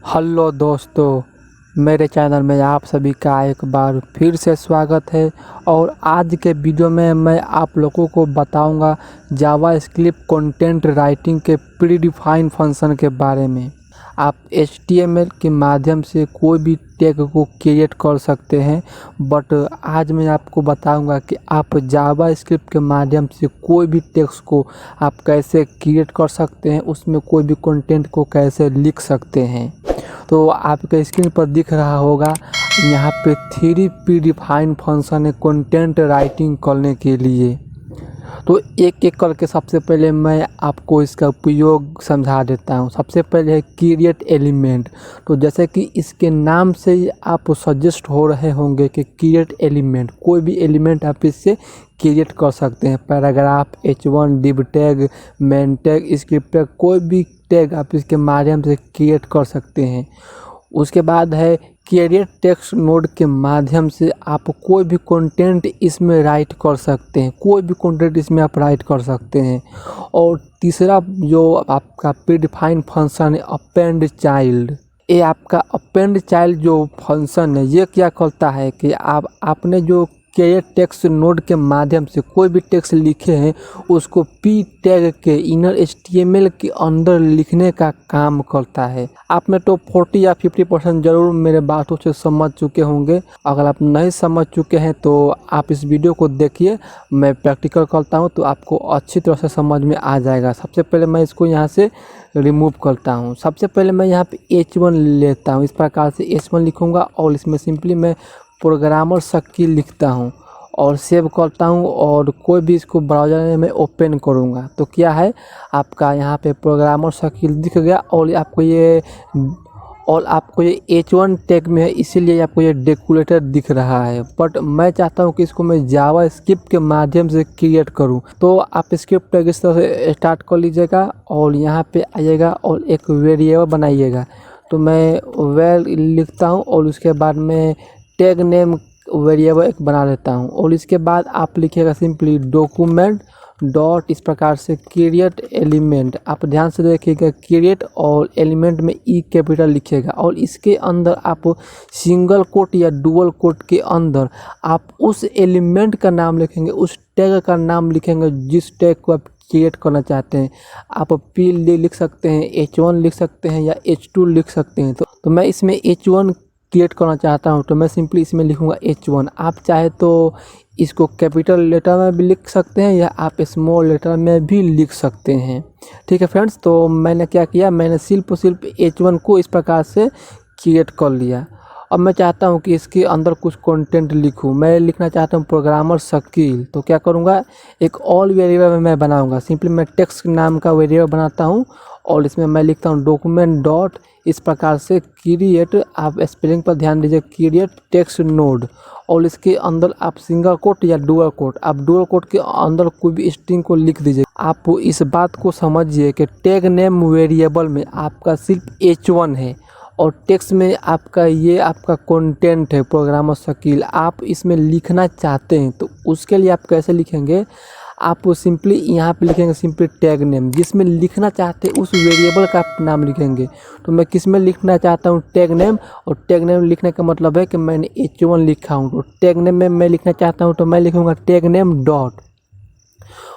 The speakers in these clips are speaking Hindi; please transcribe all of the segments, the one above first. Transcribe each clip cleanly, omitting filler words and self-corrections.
हेलो दोस्तों, मेरे चैनल में आप सभी का एक बार फिर से स्वागत है। और आज के वीडियो में मैं आप लोगों को बताऊंगा जावास्क्रिप्ट कंटेंट राइटिंग के प्रीडिफाइन फंक्शन के बारे में। आप HTML के माध्यम से कोई भी टैग को क्रिएट कर सकते हैं, बट आज मैं आपको बताऊंगा कि आप जावास्क्रिप्ट के माध्यम से कोई भी टेक्स्ट को आप कैसे क्रिएट कर सकते हैं, उसमें कोई भी कंटेंट को कैसे लिख सकते हैं। तो आपके स्क्रीन पर दिख रहा होगा यहाँ पे 3 प्रीडिफाइन फंक्शन है कंटेंट राइटिंग करने के लिए। तो एक एक करके सबसे पहले मैं आपको इसका उपयोग समझा देता हूँ। सबसे पहले है क्रिएट एलिमेंट। तो जैसे कि इसके नाम से ही आप सजेस्ट हो रहे होंगे कि क्रिएट एलिमेंट, कोई भी एलिमेंट आप इससे क्रिएट कर सकते हैं। Paragraph, H1, div tag, main tag, script tag, कोई भी टैग आप इसके माध्यम से क्रिएट कर सकते हैं। उसके बाद है क्रिएट टेक्स्ट नोड के माध्यम से आप कोई भी कंटेंट इसमें राइट कर सकते हैं, कोई भी कंटेंट इसमें आप राइट कर सकते हैं। और तीसरा जो आपका प्रीडिफाइन फंक्शन है अपेंड चाइल्ड। ये आपका अपेंड चाइल्ड जो फंक्शन है ये क्या करता है कि आपने जो क्रिएट टेक्स्ट नोड के माध्यम से कोई भी टेक्स्ट लिखे हैं उसको पी टैग के इनर HTML के अंदर लिखने का काम करता है। आप में तो 40 या 50% ज़रूर मेरे बातों से समझ चुके होंगे। अगर आप नहीं समझ चुके हैं तो आप इस वीडियो को देखिए, मैं प्रैक्टिकल करता हूं तो आपको अच्छी तरह से समझ में आ जाएगा। सबसे पहले मैं इसको यहाँ से रिमूव करता हूँ। सबसे पहले मैं यहाँ पे H1 लेता हूँ। इस प्रकार से H1 लिखूँगा और इसमें सिंपली मैं प्रोग्रामर शकील लिखता हूँ और सेव करता हूँ। और कोई भी इसको ब्राउज़र में ओपन करूँगा तो क्या है, आपका यहाँ पे प्रोग्रामर शकील दिख गया। और आपको ये H1 टैग में है, इसीलिए आपको ये डेकोरेटर दिख रहा है। बट मैं चाहता हूँ कि इसको मैं जावास्क्रिप्ट के माध्यम से क्रिएट करूँ। तो आप स्क्रिप्ट टैग इस तरह से स्टार्ट कर लीजिएगा और यहाँ पे आइएगा और एक वेरिएबल बनाइएगा। तो मैं वेल लिखता हूँ और उसके बाद में टैग नेम वेरिएबल एक बना लेता हूँ। और इसके बाद आप लिखिएगा सिंपली डॉक्यूमेंट डॉट इस प्रकार से क्रिएट एलिमेंट। आप ध्यान से देखिएगा, क्रिएट और एलिमेंट में ई कैपिटल लिखिएगा और इसके अंदर आप सिंगल कोट या डुअल कोट के अंदर आप उस एलिमेंट का नाम लिखेंगे, उस टैग का नाम लिखेंगे जिस टैग को आप क्रिएट करना चाहते हैं। आप पी लिख सकते हैं, H1 लिख सकते हैं या H2 लिख सकते हैं। तो मैं इसमें H1 क्रिएट करना चाहता हूं तो मैं सिंपली इसमें लिखूंगा H1। आप चाहे तो इसको कैपिटल लेटर में भी लिख सकते हैं या आप स्मॉल लेटर में भी लिख सकते हैं। ठीक है फ्रेंड्स, तो मैंने क्या किया, मैंने सिर्फ H1 को इस प्रकार से क्रिएट कर लिया। अब मैं चाहता हूं कि इसके अंदर कुछ कंटेंट लिखूं। मैं लिखना चाहता हूं प्रोग्रामर शकील। तो क्या करूंगा, एक ऑल वेरिएबल मैं बनाऊंगा। सिंपली मैं टेक्स्ट नाम का वेरिएबल बनाता हूं और इसमें मैं लिखता हूं डॉक्यूमेंट डॉट इस प्रकार से क्रिएट, आप स्पेलिंग पर ध्यान दीजिए, क्रिएट टेक्स्ट नोड। और इसके अंदर आप सिंगल कोट या डुअल कोट, आप डुअल कोट के अंदर कोई भी स्ट्रिंग को लिख दीजिए। आप इस बात को समझिए कि टैग नेम वेरिएबल में आपका सिर्फ H1 है और टेक्स्ट में आपका कंटेंट है प्रोग्रामर शकील। आप इसमें लिखना चाहते हैं तो उसके लिए आप कैसे लिखेंगे, आप सिंपली यहाँ पे लिखेंगे सिंपली टैग नेम, जिसमें लिखना चाहते हैं उस वेरिएबल का आप नाम लिखेंगे। तो मैं किस में लिखना चाहता हूँ, टैग नेम। और टैग नेम लिखने का मतलब है कि मैंने H1 लिखा हूँ तो टैग नेम में मैं लिखना चाहता हूँ तो मैं लिखूँगा टैग नेम डॉट।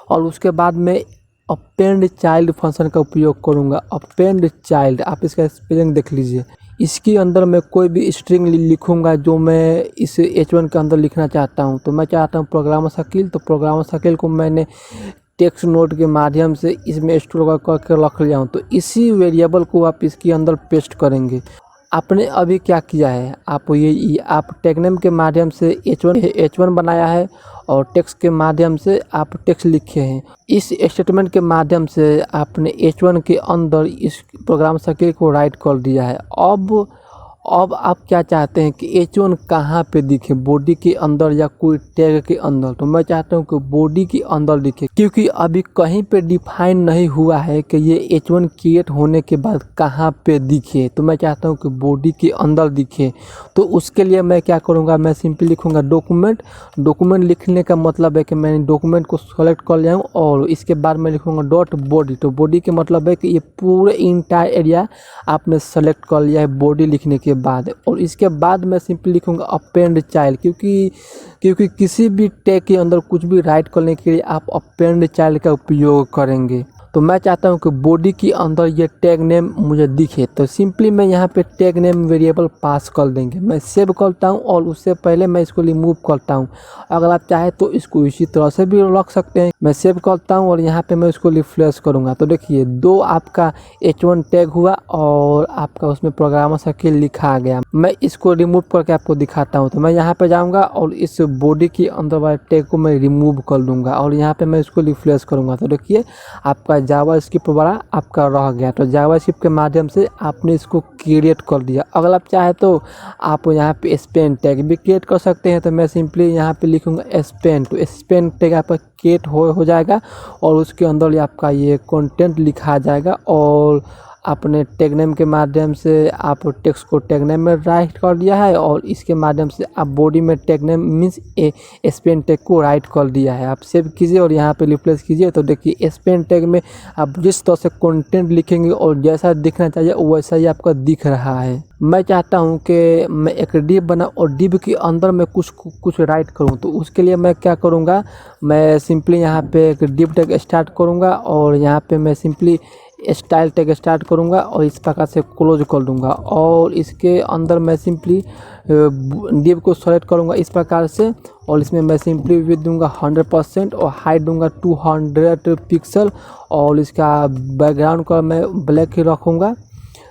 और उसके बाद मैं अपेंड चाइल्ड फंक्शन का उपयोग करूँगा। अपेंड चाइल्ड, आप इसका स्पेलिंग देख लीजिए। इसके अंदर मैं कोई भी स्ट्रिंग लिखूंगा जो मैं इस H1 के अंदर लिखना चाहता हूं। तो मैं चाहता हूं प्रोग्रामर शकील, तो प्रोग्रामर शकील को मैंने टेक्स्ट नोड के माध्यम से इसमें स्टोर करके रख लिया हूं। तो इसी वेरिएबल को आप इसके अंदर पेस्ट करेंगे। आपने अभी क्या किया है, आप टैग नेम के माध्यम से H1 बनाया है और टेक्स्ट के माध्यम से आप टेक्स्ट लिखे हैं। इस स्टेटमेंट के माध्यम से आपने H1 के अंदर इस प्रोग्राम शकील को राइट कर दिया है। अब आप क्या चाहते हैं कि H1 कहाँ पे दिखे, बॉडी के अंदर या कोई टैग के अंदर? तो मैं चाहता हूँ कि बॉडी के अंदर दिखे, क्योंकि अभी कहीं पे डिफाइन नहीं हुआ है कि ये H1 क्रिएट होने के बाद कहाँ पे दिखे। तो मैं चाहता हूँ कि बॉडी के अंदर दिखे। तो उसके लिए मैं क्या करूँगा, मैं सिंपली लिखूँगा डॉक्यूमेंट। डॉक्यूमेंट लिखने का मतलब है कि मैंने डॉक्यूमेंट को सेलेक्ट कर लिया हूँ और इसके बाद मैं लिखूँगा डॉट बॉडी। तो बॉडी के मतलब है कि ये पूरे इंटायर एरिया आपने सेलेक्ट कर लिया है बॉडी लिखने के बाद। और इसके बाद मैं सिंपली लिखूँगा अपेंड चाइल्ड, क्योंकि किसी भी टैग के अंदर कुछ भी राइट करने के लिए आप अपेंड चाइल्ड का उपयोग करेंगे। तो मैं चाहता हूं कि बॉडी के अंदर ये टैग नेम मुझे दिखे। तो सिंपली मैं यहाँ पे टैग नेम वेरिएबल पास कर देंगे। मैं सेव करता हूं और उससे पहले मैं इसको रिमूव करता हूं। अगर आप चाहे तो इसको इसी तरह से भी रख सकते हैं। मैं सेव करता हूं और यहाँ पे मैं इसको रिफ्रेश करूँगा। तो देखिए 2 आपका H1 टैग हुआ और आपका उसमें प्रोग्रामर सर्किल लिखा आ गया। मैं इसको रिमूव करके आपको दिखाता हूँ। तो मैं यहाँ पे जाऊँगा और इस बॉडी के अंदर वाले टैग को मैं रिमूव कर लूँगा और यहाँ पे मैं इसको रिफ्रेश करूँगा। तो देखिए आपका जावास्क्रिप्ट वाला आपका रह गया। तो जावास्क्रिप्ट के माध्यम से आपने इसको क्रिएट कर दिया। अगर आप चाहे तो आप यहाँ पे स्पेन टैग भी क्रिएट कर सकते हैं। तो मैं सिंपली यहाँ पे लिखूँगा स्पेन। तो स्पेन टैग आपका क्रिएट हो जाएगा और उसके अंदर आपका ये कंटेंट लिखा जाएगा और आपने टैग नेम के माध्यम से आप टेक्स्ट को टैग नेम में राइट कर दिया है और इसके माध्यम से आप बॉडी में tag name means Spain tag को राइट कर दिया है। आप सेव कीजिए और यहाँ पे रिप्लेस कीजिए। तो देखिए स्पेन टैग में आप जिस तरह से कंटेंट लिखेंगे और जैसा दिखना चाहिए वैसा ही आपका दिख रहा है। मैं चाहता हूँ कि मैं एक डिव बनाऊँ और डिव के अंदर मैं कुछ राइट करूँ। तो उसके लिए मैं क्या करूँगा, मैं सिंपली यहाँ पे एक डिव टैग स्टार्ट करूँगा और यहाँ पे मैं सिंपली स्टाइल टैग स्टार्ट करूँगा और इस प्रकार से क्लोज कर दूँगा और इसके अंदर मैं सिंपली डिव को सेलेक्ट करूँगा इस प्रकार से और इसमें मैं सिंपली विड्थ दूँगा 100% और हाइट दूँगा 200 पिक्सल और इसका बैकग्राउंड का मैं ब्लैक ही रखूँगा।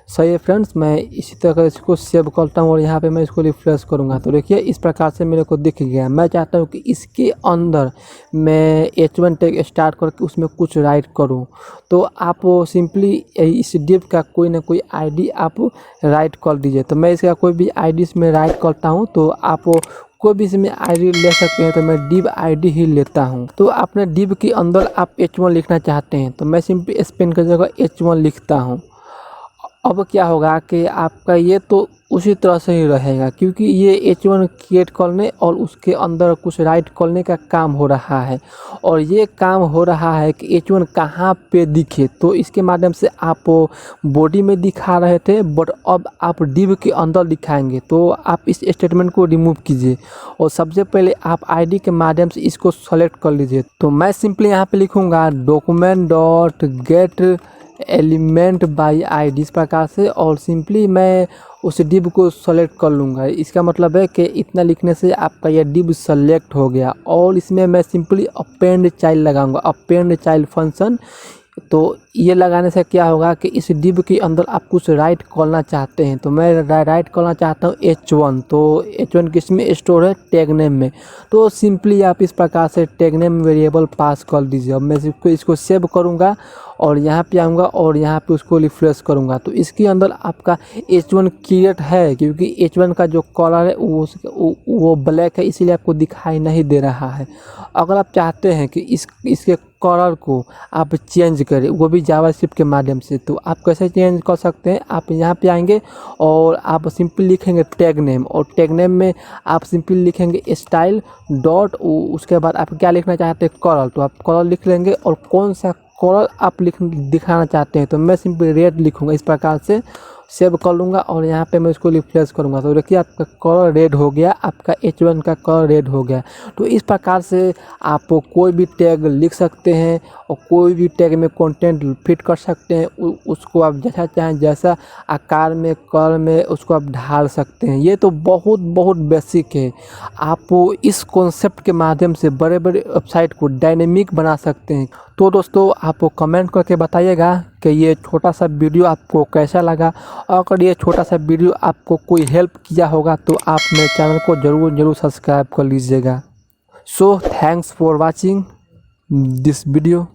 सही है फ्रेंड्स, मैं इसी तरह इसको सेव करता हूँ और यहाँ पे मैं इसको रिफ्रेश करूँगा। तो देखिए इस प्रकार से मेरे को दिख गया। मैं चाहता हूँ कि इसके अंदर मैं H1 टैग स्टार्ट करके उसमें कुछ राइट करूँ। तो आप सिंपली इस डिव का कोई ना कोई आईडी आप राइट कर दीजिए। तो मैं इसका कोई भी आईडी इसमें राइट करता हूँ। तो आप कोई भी इसमें आईडी ले सकते हैं। तो मैं डिव आईडी ही लेता हूँ। तो आपने डिव के अंदर आप H1 लिखना चाहते हैं तो मैं सिंपली स्पेन की जगह H1 लिखता हूँ। अब क्या होगा कि आपका ये तो उसी तरह से ही रहेगा, क्योंकि ये H1 क्रिएट करने और उसके अंदर कुछ राइट करने का काम हो रहा है और ये काम हो रहा है कि H1 कहाँ पे दिखे। तो इसके माध्यम से आप बॉडी में दिखा रहे थे बट अब आप डिव के अंदर दिखाएंगे। तो आप इस स्टेटमेंट को रिमूव कीजिए और सबसे पहले आप आईडी के माध्यम से इसको सेलेक्ट कर लीजिए। तो मैं सिंपली यहाँ पे लिखूँगा document dot gate element by ID इस प्रकार से और सिंपली मैं उस डिव को सेलेक्ट कर लूँगा। इसका मतलब है कि इतना लिखने से आपका यह डिव सेलेक्ट हो गया और इसमें मैं सिंपली अपेंड चाइल्ड लगाऊंगा, अपेंड चाइल्ड फंक्शन। तो ये लगाने से क्या होगा कि इस डिव के अंदर आप कुछ राइट करना चाहते हैं। तो मैं राइट करना चाहता हूँ H1। तो H1 किस में स्टोर है, टैग नेम में। तो सिंपली आप इस प्रकार से टैग नेम वेरिएबल पास कर दीजिए। अब मैं इसको सेव करूँगा और यहाँ पे आऊँगा और यहाँ पे उसको रिफ्रेश करूँगा। तो इसके अंदर आपका H1 क्रिएट है, क्योंकि H1 का जो कलर है वो ब्लैक है, इसीलिए आपको दिखाई नहीं दे रहा है। अगर आप चाहते हैं कि इसके कलर को आप चेंज करें वो भी जावास्क्रिप्ट के माध्यम से, तो आप कैसे चेंज कर सकते हैं। आप यहाँ पे आएंगे और आप सिंपली लिखेंगे टैग नेम और टैग नेम में आप सिंपली लिखेंगे स्टाइल डॉट, उसके बाद आप क्या लिखना चाहते हैं कलर। तो आप कलर लिख लेंगे और कौन सा कलर आप दिखाना चाहते हैं। तो मैं सिंपली रेड लिखूँगा, इस प्रकार से सेव कर लूँगा और यहाँ पे मैं इसको रिफ्रेश करूँगा। तो देखिए आपका कलर रेड हो गया, आपका H1 का कलर रेड हो गया। तो इस प्रकार से आप कोई भी टैग लिख सकते हैं और कोई भी टैग में कंटेंट फिट कर सकते हैं। उसको आप जैसा चाहें, जैसा आकार में कलर में उसको आप ढाल सकते हैं। ये तो बहुत बेसिक है। आप इस कॉन्सेप्ट के माध्यम से बड़े बड़े वेबसाइट को डायनेमिक बना सकते हैं। तो दोस्तों आप कमेंट करके बताइएगा कि ये छोटा सा वीडियो आपको कैसा लगा। और अगर ये छोटा सा वीडियो आपको कोई हेल्प किया होगा तो आप मेरे चैनल को ज़रूर सब्सक्राइब कर लीजिएगा। So thanks for watching this video.